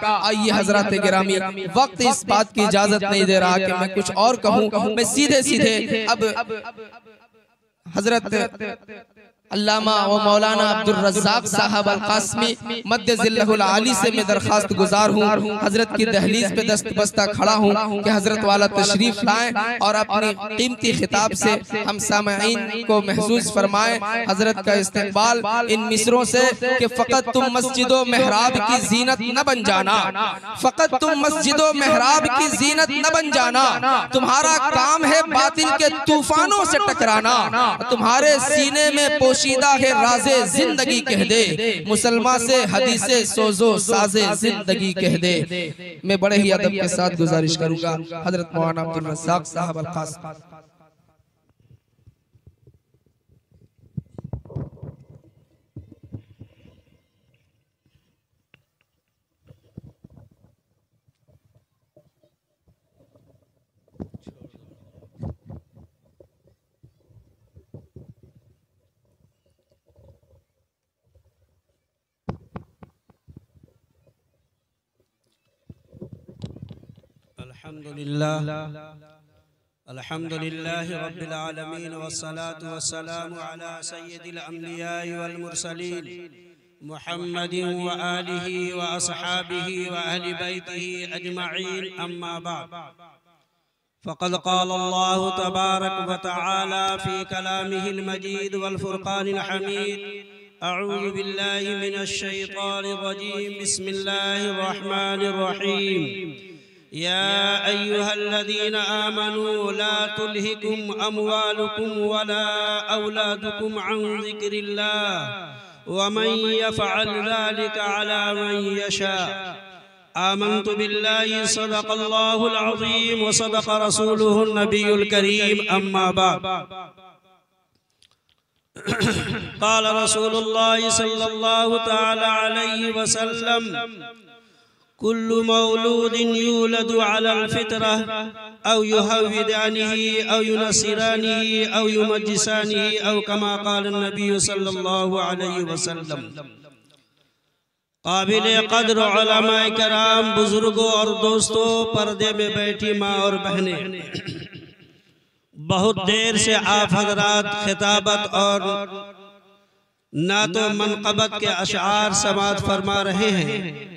आइए हजरत गिरामी, वक्त इस बात की इजाजत नहीं दे रहा कि मैं कुछ और कहूँ। मैं सीधे सीधे अब हजरत अल्लामा व मौलाना अब्दुल रज़्ज़ाक़ साहब अल क़ासिमी मद्दज़िल्लहुल आली से मैं दरख्वास्त गुजार हूँ, हजरत की दहलीज पे दस्त बस्ता खड़ा हूँ कि हजरत वाला तशरीफ लाएं और अपनी कीमती खिताब से हम सामईन को महसूस फरमाएं। हजरत का इस्तेक़बाल इन मिसरों से कि फ़कत तुम मस्जिदो मेहराब की जीनत न बन जाना, फ़कत तुम मस्जिदो मेहराब की जीनत न बन जाना, तुम्हारा काम है बातिल के तूफानों से टकराना, तुम्हारे सीने में पोशीदा है राज़े जिंदगी कह दे, मुसलमान से हदीसे सोजो साजे जिंदगी कह दे। मैं बड़े ही अदब के साथ गुजारिश करूंगा हजरत मौलाना अब्दुल रज़्ज़ाक़ साहब अल क़ासिमी। अल्हम्दुलिल्लाह रब्बिल आलमीन वस्सलातु वस्सलामु अला सय्यिदिल अंबियाइ वल मुरसलीन मुहम्मदिन व आलिहि व अस्हाबिहि व अहलि बैतिहि अजमईन, अम्मा बाद। फ़क़द क़ाल अल्लाहु तबारक व तआला फ़ी कलामिहिल मजीद वल फ़ुरक़ानिल हमीद। अऊज़ु बिल्लाहि मिनश शैतानिर रजीम। बिस्मिल्लाहिर रहमानिर रहीम। या अय्युहल्लज़ीना आमनू ला तुल्हिकुम अमवालुकुम वला औलादुकुम अन ज़िक्रिल्लाह व मन यफ़अल ज़ालिका अला मन यशा। आमन्तु बिल्लाहि सदक़ल्लाहुल अज़ीम व सदक़ रसूलुहुन नबियुल करीम, अम्मा बाद। क़ाल रसूलुल्लाहि सल्लल्लाहु तआला अलैहि वसल्लम कुल्लु मौलूदिन यूलदु अलल फित्रह औ युहव्विदानिही औ युनस्सिरानिही औ युमज्जिसानिही औ कमा क़ाल नबी सल्लल्लाहु अलैहि वसल्लम। काबिल क़द्र उलमाए किराम, बुजुर्गों और दोस्तों, पर्दे में बैठी माँ और बहनें, बहुत देर से आप हजरात खिताबत और नातो मनक़बत के अशआर समाअत फरमा रहे हैं।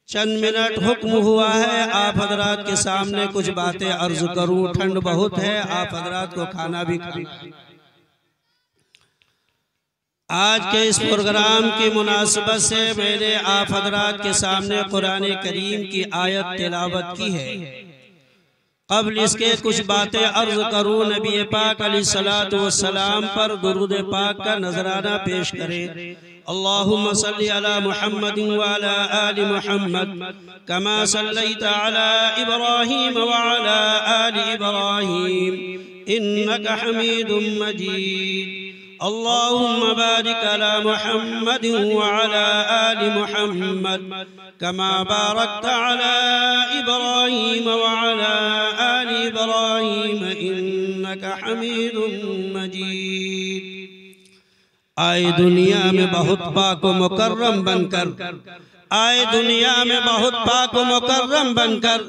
चंद मिनट हुक्म हुआ है आप हजरात के सामने कुछ बातें अर्ज करूं। ठंड बहुत है, आप हजरात को खाना भी खाना। आज के इस प्रोग्राम की मुनासिबत से मैंने आप हजरात के सामने कुरान करीम की आयत तिलावत की है। क़ब्ल इसके कुछ बातें अर्ज करूं। नबी पाक अलैहिस्सलातु वस्सलाम पर दुरूद पाक का नजराना पेश करें। अल्लाहुम्मा सल्लि अला मुहम्मदिन व अला आलि मुहम्मद कमा सल्लैता अला इब्राहीम व अला आलि इब्राहीम इन्नका हमीदुम मजीद। अल्लाहुम्मा बारिक अला मुहम्मदिन व अला आलि मुहम्मद कमा बारकता अला इब्राहीम व अला आलि इब्राहीम इन्नका हमीदुम मजीद। आए दुनिया में बहुत पाक व मुकर्रम बनकर, आए दुनिया में बहुत पाक व मुकर्रम बनकर,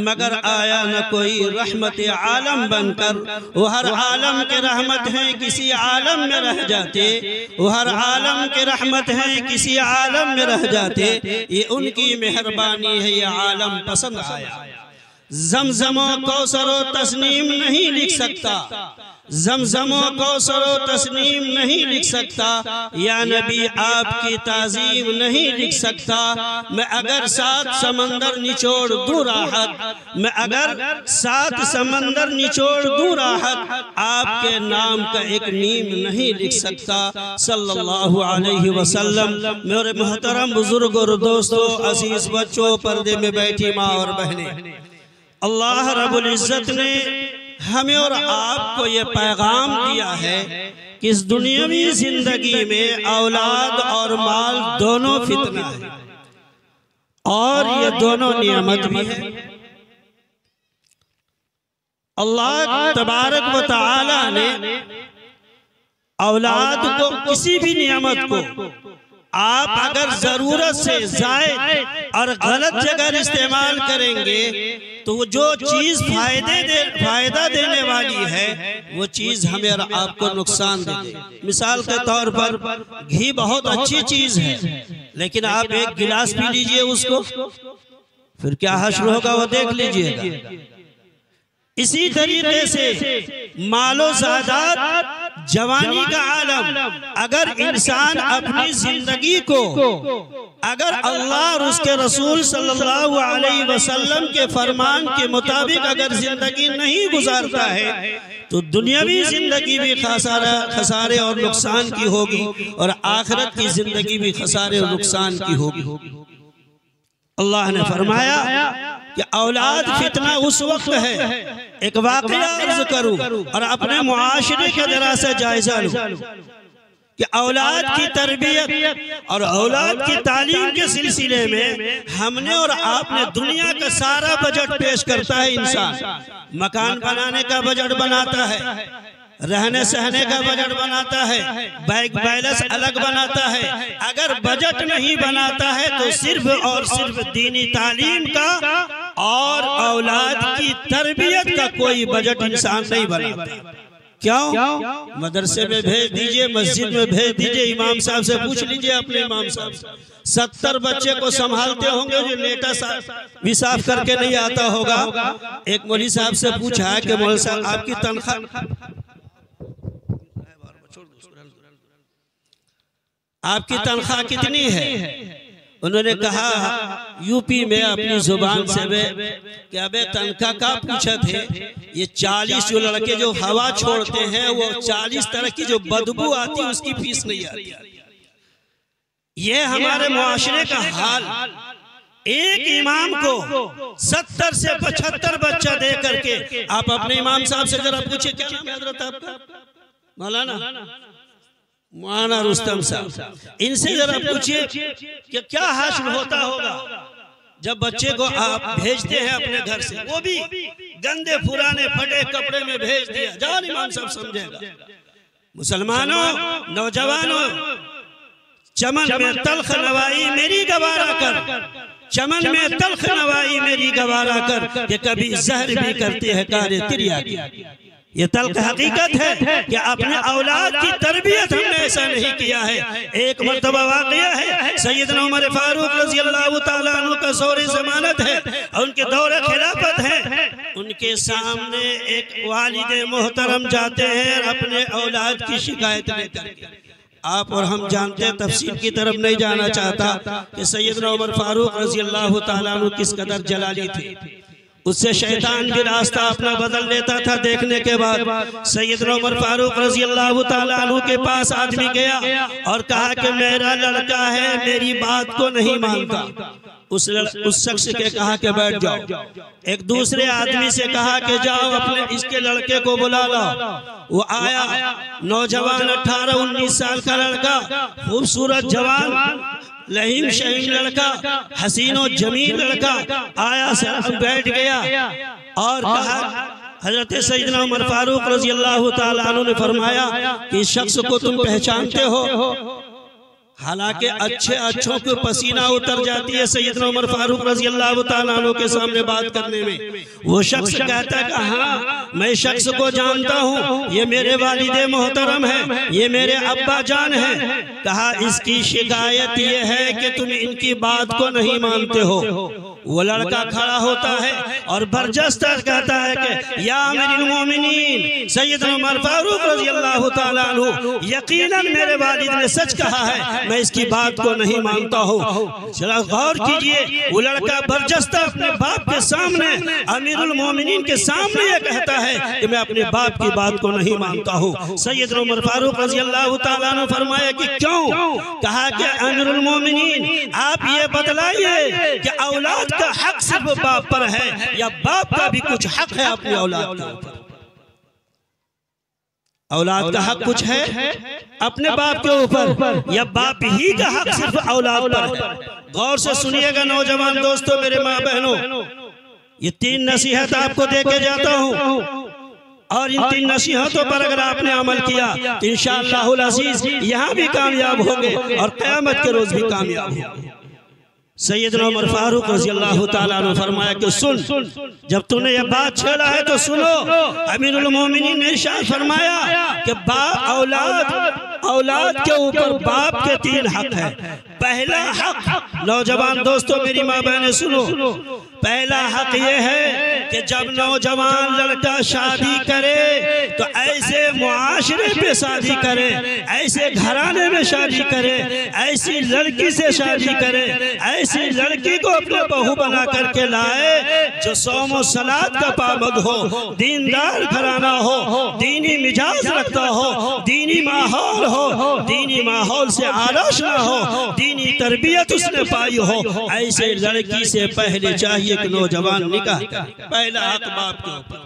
मगर आया न कोई रहमत आलम बनकर। वो हर आलम के रहमत हैं किसी आलम में रह जाते, वो हर आलम के रहमत हैं किसी आलम में रह जाते। ये उनकी मेहरबानी है, ये आलम पसंद आया। ज़मज़मो कौसरो तस्नीम नहीं लिख सकता, ज़मज़मो कौसरो तस्नीम नहीं लिख सकता, या नबी आपकी ताज़ीम नहीं लिख सकता। मैं अगर 7 समंदर निचोड़ दूँ राहत, मैं अगर 7 समंदर निचोड़ दूँ राहत, आपके नाम का एक मीम नहीं लिख सकता। सल्लल्लाहु अलैहि वसल्लम। मेरे मोहतरम बुजुर्ग और दोस्तों, अजीज बच्चों, पर्दे में बैठी माँ और बहनें, अल्लाह रब्बुल इज़्ज़त ने हमें और आपको ये पैगाम दिया है कि इस दुनियावी जिंदगी में औलाद और माल दोनों फितना है और ये दोनों नियामत भी है। अल्लाह तबारक व तआला ने औलाद को, किसी भी नियामत को आप अगर जरूरत से ज़ायद और गलत जगह इस्तेमाल करेंगे तो जो चीज फायदा देने वाली है वो चीज हमें और आपको नुकसान दे दे। मिसाल के तौर पर घी बहुत अच्छी चीज है, लेकिन आप एक गिलास पी लीजिए उसको, फिर क्या हश्र होगा वो देख लीजिएगा। इसी तरीके से मालो ज़ादात, जवानी का आलम, अगर इंसान अपनी जिंदगी को अगर अल्लाह और उसके रसूल सल्लल्लाहु अलैहि वसल्लम के फरमान के मुताबिक अगर जिंदगी नहीं गुजारता है तो दुनियावी जिंदगी भी खसारे और नुकसान की होगी और आखिरत की जिंदगी भी खसारे और नुकसान की होगी। अल्लाह ने फरमाया कि औलाद फितना उस वक्त है, एक वाक़या अर्ज करूं और अपने मुआशरे का जरा सा जायजा लूं कि औलाद की तरबियत और औलाद की तालीम के सिलसिले में हमने और आपने दुनिया का सारा बजट पेश करता है। इंसान मकान बनाने का बजट बनाता है, रहने सहने का बजट बनाता है, बैंक बैलेंस अलग बनाता है। अगर बजट नहीं बनाता है तो सिर्फ और सिर्फ दीनी तालीम का और औलाद की तरबियत का कोई बजट इंसान नहीं बनाता। क्यों? मदरसे में भेज दीजिए, मस्जिद में भेज दीजिए, इमाम साहब से पूछ लीजिए, अपने इमाम साहब से 70 बच्चे को संभालते होंगे जो नेटा भी साफ करके नहीं आता होगा। एक मौलवी साहब से पूछा कि मौलवी साहब आपकी तनख्वाह कितनी है? उन्होंने कहा यूपी में अपनी जुबान से कि अबे तनख्वाह का पूछा थे, ये 40 जो लड़के जो हवा छोड़ते हैं वो 40 तरह की जो बदबू आती है उसकी फीस नहीं आती। ये हमारे मुआशरे का हाल। एक इमाम को 70 से 75 बच्चा दे करके आप अपने इमाम साहब से जरा पूछिए, क्या नाम है हजरत आपका? मौलाना रुस्तम साहब। इनसे जरा पूछिए कि क्या हासिल होता होगा जब बच्चे को आप भेजते हैं अपने घर से, वो भी गंदे पुराने फटे कपड़े में भेज दिया। जान इमाम साहब समझेगा। मुसलमानों, नौजवानों, चमन में तल्ख नवाई मेरी गवारा कर, चमन में तल्ख नवाई मेरी गवारा कर, कि कभी जहर भी करती है कारे तिरिया की। ये तल्ख हकीकत है कि अपने औलाद की तरबियत हमने ऐसा नहीं किया है। एक मर्तबा वाक़या है, सैयदना उमर फारूक रज़ी अल्लाह तआला अन्हु का सौरे ज़मानत है और उनके दौरे खिलाफत है। उनके सामने एक वालिद मोहतरम जाते हैं अपने औलाद की शिकायत लेकर। आप और हम जानते हैं, तफसील की तरफ नहीं जाना चाहता कि सैयदना उमर फारूक रज़ी अल्लाह तआला अन्हु किस कदर जलाली थे। उससे शैतान भी रास्ता अपना बदल लेता था। देखने के बाद सैयदना उमर फारूक रज़ी अल्लाह तआला अन्हु के पास आदमी गया और कहा कि मेरा लड़का है, मेरी बात को नहीं मानता। उस शख्स के कहा कि बैठ जाओ। एक दूसरे आदमी से कहा कि जाओ अपने इसके लड़के को बुला लाओ। वो आया, नौजवान 18-19 साल का लड़का, खूबसूरत जवान, लहीम शहीम लड़का, हसीनो जमील लड़का आया, बैठ गया और कहा, हजरत सैयदना उमर फारूक रज़ी अल्लाह तआला अन्हु ने फरमाया कि इस शख्स को तुम पहचानते हो? हालांकि अच्छों को पसीना उतर जाती है सैयदना उमर फारूक रज़ी अल्लाह तआला अन्हु के सामने बात करने में। वो शख्स कहता है कि हाँ मैं शख्स को जानता हूँ, ये मेरे वालिद मोहतरम है, ये मेरे अब्बा जान है। कहा इसकी शिकायत ये है कि तुम इनकी बात को नहीं मानते हो। वो लड़का खड़ा होता है और बरजस्त कहता है कि या अमीरुल मोमिनीन सैयदना उमर फारूक रज़ी अल्लाह तआला अन्हु, यकीनन मेरे वालिद ने सच कहा है, मैं इसकी बात को नहीं मानता हूँ। जरा गौर कीजिए, वो लड़का बरजस्त अपने बाप के सामने, अमीरुल मोमिनीन के सामने ये कहता है कि मैं अपने बाप की बात को नहीं मानता हूँ। सैयदना उमर फारूक रज़ी अल्लाह तआला अन्हु फरमाया कि क्यों? कहा कि अमीरुल मोमिनीन आप ये बतलाइए कि औलाद का हक सिर्फ बाप पर है या बाप का भी कुछ हक है अपनी औलाद के ऊपर? औलाद का हक कुछ है अपने बाप के ऊपर या बाप ही का हक सिर्फ औलाद पर है? गौर से सुनिएगा नौजवान दोस्तों, मेरे माँ बहनों, ये 3 नसीहत आपको दे के जाता हूँ। और इन 3 नसीहतों पर अगर आपने अमल किया तो इंशाअल्लाहुल अज़ीज़ यहाँ भी कामयाब होंगे और क़यामत के रोज़ भी कामयाब होंगे। सैयदना उमर फारूक रज़ियल्लाहु ताला अन्हु फरमाया कि सुन, जब तूने ये बात छेड़ा है तो सुनो। अमीरुल मोमिनीन ने इरशाद फरमाया कि औलाद के ऊपर बाप के 3 हक है। पहला हक, नौजवान दोस्तों मेरी माँ बहनें सुनो, पहला हक ये है कि जब नौजवान लड़का शादी करे तो ऐसे मुआशरे पे शादी करे, ऐसे घराने में शादी करे, ऐसी लड़की से शादी करे, ऐसी लड़की को अपने बहू बना करके लाए जो सौम और सलात का पाबंद हो, दीनदार घराना हो, दीनी मिजाज रखता हो, दीनी माहौल हो, दीनी माहौल से आराश ना हो, दीनी तरबियत उसने पाई हो। ऐसे लड़की से पहले चाहिए कि नौजवान निकाह करे। पहला हक बाप के ऊपर।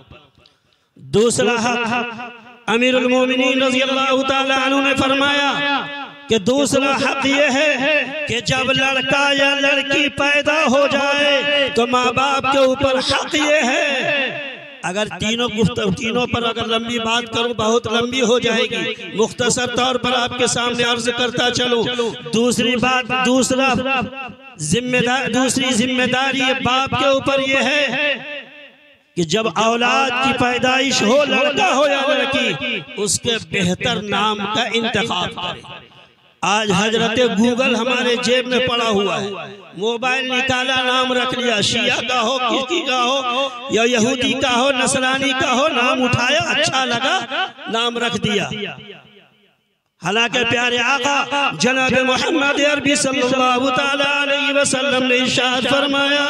दूसरा हक अमीरुल मोमिनीन रज़ियल्लाहु ताला अन्हु ने फरमाया कि दूसरा हक ये है कि जब लड़का या लड़की पैदा हो जाए तो माँ बाप के ऊपर हक ये है। अगर तीनों पर अगर लंबी बात करूं बहुत लंबी हो जाएगी, मुख्तसर तौर पर आपके सामने अर्ज करता चलूं। दूसरी जिम्मेदारी बाप के ऊपर यह है कि जब औलाद की पैदाइश हो, लड़का हो या लड़की, उसके बेहतर नाम का इंतखाब करें। आज हजरत गूगल हमारे जेब में पड़ा हुआ है, मोबाइल निकाला, नाम रख लिया, शिया का हो, किसी का हो, या यहूदी का हो, नसरानी का हो, नाम उठाया, अच्छा लगा, नाम रख दिया। हालांकि प्यारे आका जनाब मोहम्मद अरबी सल्लल्लाहु ताला अलैहि वसल्लम ने इरशाद फरमाया,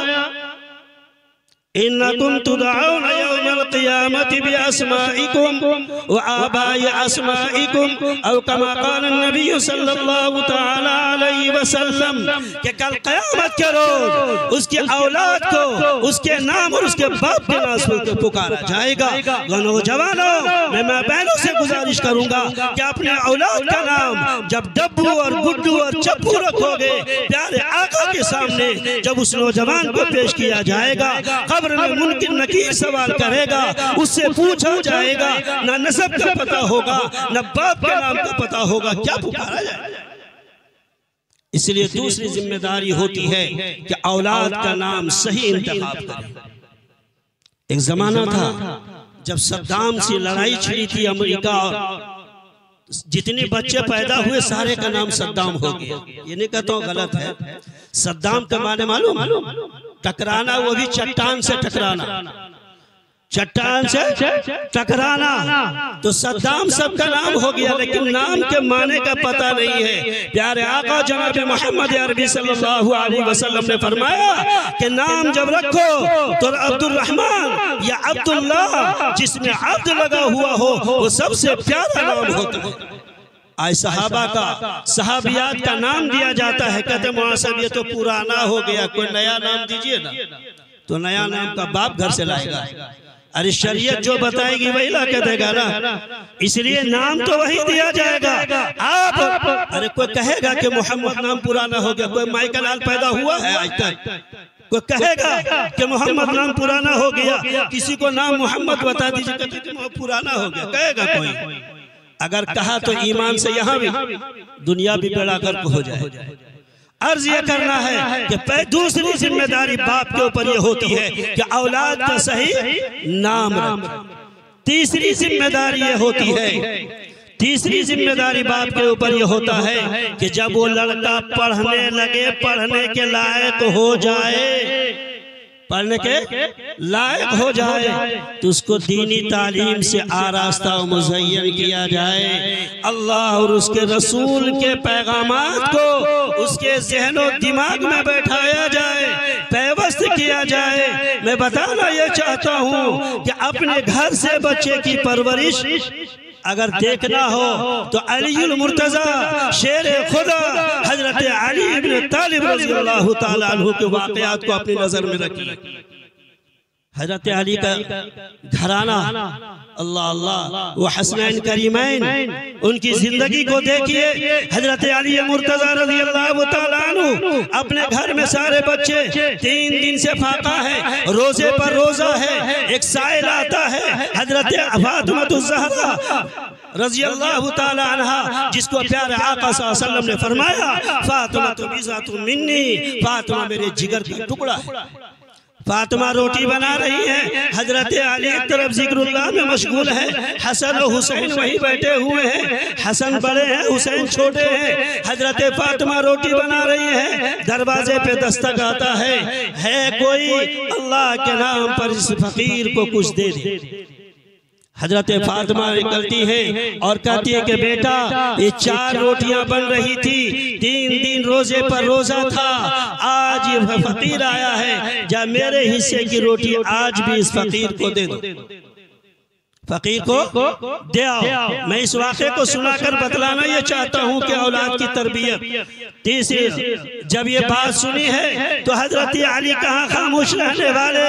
इन्नकुम तुदअऊना यौमल क़ियामति बिअस्माइकुम व आबाइ अस्माइकुम औ कमा क़ाला नबी सल्लल्लाहु ताला अलैहि वसल्लम कि कल क़यामत के रोज उसकी औलाद को उसके नाम और उसके बाप के नाम से पुकारा जाएगा। नौजवानों, मैं बहनों से गुजारिश करूंगा कि अपने औलाद का नाम जब डब्बू और गुड्डू और चप्पू रखोगे, प्यारे आका के सामने जब उस नौजवान को पेश किया जाएगा, कब्र में मुनकिर नकीर सवाल करेगा, उससे पूछा जाएगा, ना नसब का पता होगा, ना बाप के नाम का पता होगा, क्या पुकारा जाएगा। इसलिए दूसरी जिम्मेदारी होती है कि औलाद का नाम सही इंतखाब करें। एक जमाना था जब सद्दाम से लड़ाई छिड़ी थी अमेरिका, और जितने बच्चे पैदा हुए सारे का नाम सद्दाम हो गया। ये नहीं कहता हूं गलत है। सद्दाम का माने मालूम? टकराना, वो भी चट्टान से टकराना, चट्टान से टकराना। तो सद्दाम सबका नाम हो गया, लेकिन नाम के माने का पता नहीं है। प्यारे आका जनाब मोहम्मद अरबी सल्लल्लाहु अलैहि वसल्लम ने फरमाया कि नाम जब रखो तो अब्दुल रहमान या अब्दुल्लाह, जिसमें अब्द लगा हुआ हो, वो सबसे प्यारा नाम होता है। आज सहाबा का, सहाबियात का नाम दिया जाता है, कहते मुआसब ये तो पुराना हो गया, कोई नया नाम दीजिए ना। तो नया नाम का बाप घर से लाएगा। अरे शरीयत जो बताएगी वही ला के देगा ना, इसलिए नाम तो वही दिया जाएगा। आप अरे कोई कहेगा कि मोहम्मद नाम पुराना हो गया, कोई माइकल आल पैदा हुआ है आज तक? कोई कहेगा कि मोहम्मद नाम पुराना हो गया? किसी को नाम मोहम्मद बता दीजिए, पुराना हो गया, कहेगा कोई? अगर कहा तो ईमान से यहाँ भी दुनिया भी बेड़ा गर्क हो जाए। अर्ज ये करना है कि दूसरी जिम्मेदारी बाप के ऊपर ये होती है कि औलाद का सही नाम रखें। तीसरी जिम्मेदारी ये होती है, तीसरी जिम्मेदारी बाप के ऊपर ये होता है कि जब वो लड़का पढ़ने लगे, पढ़ने के लायक हो जाए, पढ़ने के लायक हो जाए, तो उसको दीनी तालीम से आरास्ता और मुज़य्यन किया जाए। अल्लाह और उसके रसूल के पैगामात को उसके ज़हनो दिमाग में बैठाया जाए, पैवस्त किया जाए। मैं बताना ये चाहता हूँ कि अपने घर से बच्चे की परवरिश अगर देखना हो तो अलीउल मुर्तज़ा शेर खुदा हजरत अली इब्न तालिब रज़ियल्लाहु ताला अन्हु के वाक़यात को अपनी नजर में रखिए। हजरत अली का घराना, अल्लाह अल्लाह, वो हसनैन करीमैन, उनकी जिंदगी को देखिए। हजरत अली मुर्तज़ा रज़ी अल्लाह तआला अन्हु अपने घर में सारे बच्चे 3 दिन से फाका है, रोजे पर रोजा है। एक साइल आता है, हजरत फातिमा ज़हरा रज़ी अल्लाह तआला अन्हा, जिसको प्यारे आका सल्लल्लाहु अलैहि वसल्लम ने फरमाया फातिमा तो बिज़ातुम मिन्नी, फातिमा मेरे जिगर का टुकड़ा है। फातिमा रोटी बना रही है, हजरत अली एक तरफ जिक्रुल्लाह में मशगूल है, हसन और हुसैन वहीं बैठे हुए हैं। हसन बड़े हैं, हुसैन छोटे हैं। हजरत फातिमा रोटी बना रही है, दरवाजे पे दस्तक आता है कोई अल्लाह के नाम पर इस फकीर को कुछ दे दे। हजरत फातिमा निकलती है और कहती है कि बेटा ये 4 रोटियां बन रही थी, 3 दिन रोजे पर रोजा था, आज ये फकीर आया है, जा मेरे हिस्से की रोटी आज भी इस फकीर को दे दो, फकीर को दे आओ। मैं इस वाक़े को सुनाकर बतलाना ये चाहता हूँ कि औलाद की तरबियत। तीसरी, जब ये बात सुनी है तो हजरत अली कहाँ खामोश रहने वाले,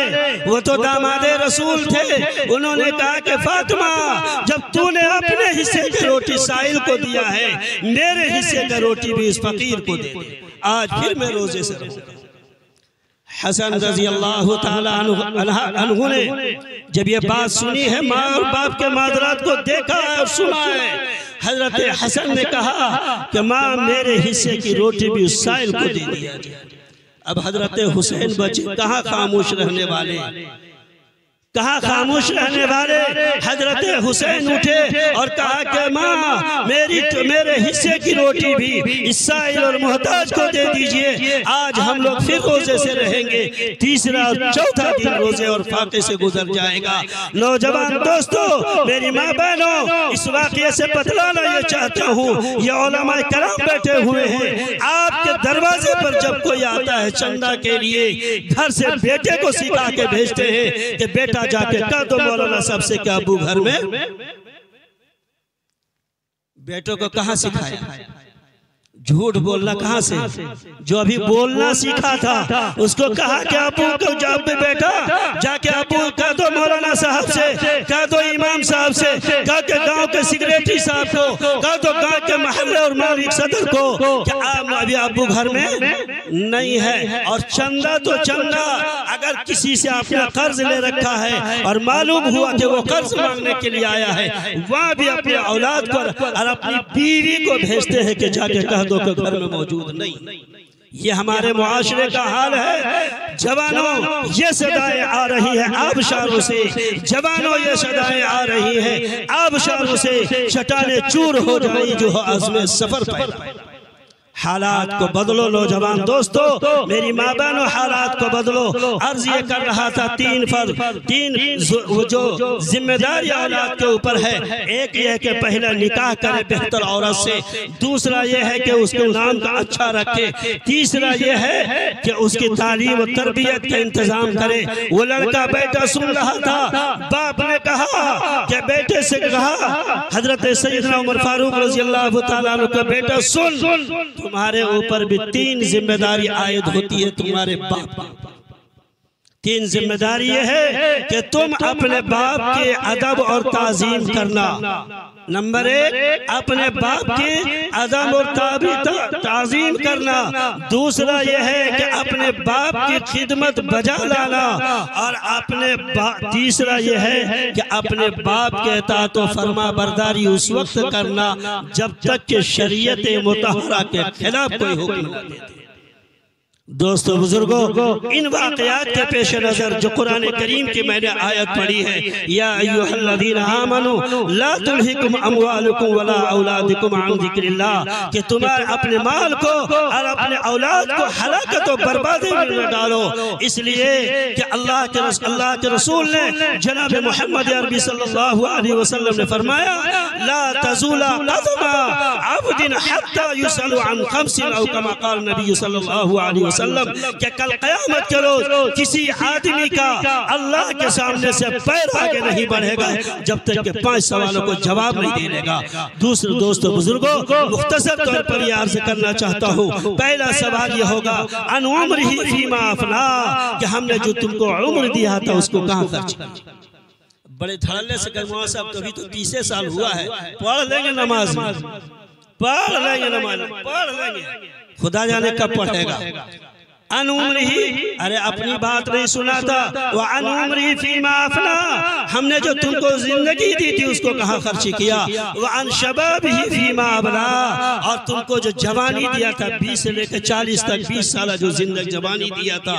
वो तो दामादे रसूल थे। उन्होंने कहा कि फातिमा जब तूने अपने हिस्से की रोटी साइल को दिया है, मेरे हिस्से का रोटी भी इस फकीर को दे दे, आज फिर मैं रोजे से रहूंगा। हसन रज़ी अल्लाह तआला अन्हु ने जब ये बात सुनी है, माँ और बाप के मादरात को देखा है और सुना है, हजरत हसन ने कहा कि माँ मेरे हिस्से की रोटी भी उस साइल को दे दिया जाए। अब हजरत हुसैन बचे, कहाँ खामोश रहने वाले, कहाँ खामोश रहने वाले। हजरत हुसैन उठे और कहा कि माँ मेरे हिस्से की रोटी भी इस साइल और मोहताज को दे दीजिए, आज हम लोग फिर रोजे से रहेंगे। तीसरा और चौथा दिन रोजे और फाके से गुजर जाएगा। नौजवान दोस्तों, मेरी माँ बहनों, इस वाक़े से बतलाना ये चाहता हूँ, ये उलमाए कराम बैठे हुए हैं, आपके दरवाजे पर जब कोई आता है चंदा के लिए, घर से बेटे को सिखा के भेजते हैं कि बेटा जाके कह दो मौलाना साहब से क्या अबू घर में। बेटों को कहाँ सिखाया झूठ बोलना, कहाँ से? जो अभी बोलना सीखा था उसको कहा कि अबू को जब भी बेटा जाके अबू कह दो मौलाना साहब से, कह दो इमाम साहब से, कह के गांव के सेक्रेटरी साहब को, कह दो गांव के महल्ले और मालिक सदर को कि आप अभी अबू घर में नहीं है। और चंदा तो चंदा, अगर किसी से आपने कर्ज ले रखा है और मालूम हुआ कि वो कर्ज मांगने के लिए आया है, वहाँ भी अपने औलाद को और अपनी बीवी को भेजते हैं कि जाके कह दो के घर में मौजूद नहीं। ये हमारे मुआशरे का हाल है। जवानों, ये सदाएं आ रही है आबशारों से, जवानों ये सदाएं आ रही है आबशारों से, चट्टाने चूर हो जाएं जो आज़मे सफर पर। हालात को बदलो नौजवान दोस्तों, मेरी माँ बहनों, हालात को बदलो। अर्ज ये कर रहा था, 3 जो जिम्मेदारी औलाद के ऊपर है, एक ये है कि पहले निकाह करे बेहतर औरत से, दूसरा ये है कि उसके नाम का अच्छा रखे, तीसरा ये है कि उसकी तालीम और तरबियत का इंतजाम करे। वो लड़का बेटा सुन रहा था, बाप ने कहा कि बेटे से कहा, हजरत सैयदना उमर फारूक रज़ी अल्लाह तआला अन्हु का बेटा सुन, तुम्हारे ऊपर भी 3 जिम्मेदारी आयद होती है तुम्हारे बाप पर। 3 जिम्मेदारी ये है कि तुम अपने बाप के अदब और ताजीम करना। नंबर 1, अपने बाप की अदब और ताजीम करना। दूसरा यह है कि अपने बाप की खिदमत बजा लाना। और तीसरा यह है कि अपने बाप के इताअत और फरमा बरदारी उस वक्त करना जब तक कि शरीयत मुतहरा के खिलाफ कोई हुक्म न दे। दोस्तों बुजुर्गों, इन वाक़यात के पेश नज़र जो कुरान करीम की मैंने आयत पढ़ी है, या अय्युहल्लज़ीना आमनू ला तुल्हिकुम अमवालुकुम वला औलादुकुम अन ज़िक्रिल्लाह, कि तुम्हारे अपने माल को और अपने औलाद को हलाकत और बर्बादी में न डालो, इसलिए कि अल्लाह के रसूल ने जनाब मोहम्मद अरबी सल्लल्लाहु अलैहि वसल्लम ने फरमाया, ला तज़ूला कदमा अब्दिन हत्ता युसअलु अन खम्सिन औ कमा क़ाल नबी सल्लल्लाहु अलैहि वसल्लम। वसल्लम कि कल क़यामत के रोज किसी आदमी का अल्लाह के सामने से पैर आगे नहीं बढ़ेगा जब तक के 5 सवालों को जवाब नहीं देगा। दूसरे दोस्तों बुजुर्गों, मुख्तसर तौर पर यह अर्ज करना चाहता हूँ। पहला सवाल यह होगा अन उम्रिही फीमा अफना, कि हमने जो तुमको उम्र दिया था उसको कहाँ खर्च किया। बड़े धड़ल्ले से गजमा साहब कभी तो 30 साल हुआ है, पढ़ लेंगे नमाज, पढ़ लेंगे नमाज, पढ़ लेंगे, खुदा जाने कब पढ़ेगा। अन उम्रिही, अरे अपनी बात नहीं सुना था। वह अन उम्रिही फीमा अफना, हमने जो तुमको जिंदगी दी थी उसको कहाँ खर्च किया। वह अन शबाबिही फीमा अबला, और तुमको जो जवानी दिया था 20 से लेकर 40 तक 20 साल जो जिंदगी जवानी दिया था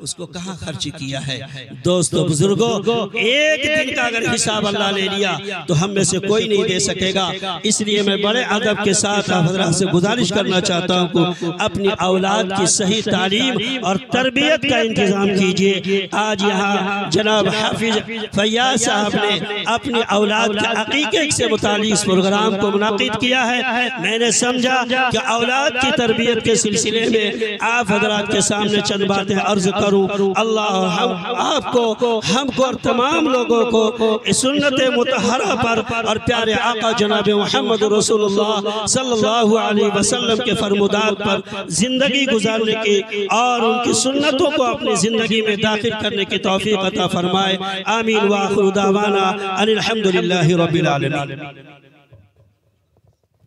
उसको कहाँ खर्च किया है। दोस्तों बुजुर्गों, एक दिन का अगर हिसाब अल्लाह ले लिया तो हम में से कोई नहीं दे सकेगा। इसलिए मैं बड़े अदब के साथ आप हज़रात से गुजारिश करना चाहता हूँ कि अपनी औलाद की सही तालीम और तरबियत का इंतजाम कीजिए। आज यहाँ जनाब हाफिज फैयाज साहब ने अपनी औलाद के अकीके से मुतालिक इस प्रोग्राम को मुनाकिद किया है। मैंने समझा कि औलाद की तरबियत के सिलसिले में आप हज़रात के सामने चंद बातें अर्ज करूं। अल्लाह आपको, हमको और तमाम लोगों को सुन्नत मुतहरा पर और प्यारे आका जनाब मोहम्मद रसूलुल्लाह सल्लल्लाहु अलैहि वसल्लम के फरमुदात पर जिंदगी गुजारने की और उनकी सुन्नतों को अपनी जिंदगी में दाखिल करने की तौफीक अता फरमाए। आमीन व आखिर दावाना अनिल हम्दुलिल्लाहि रब्बिल आलमीन।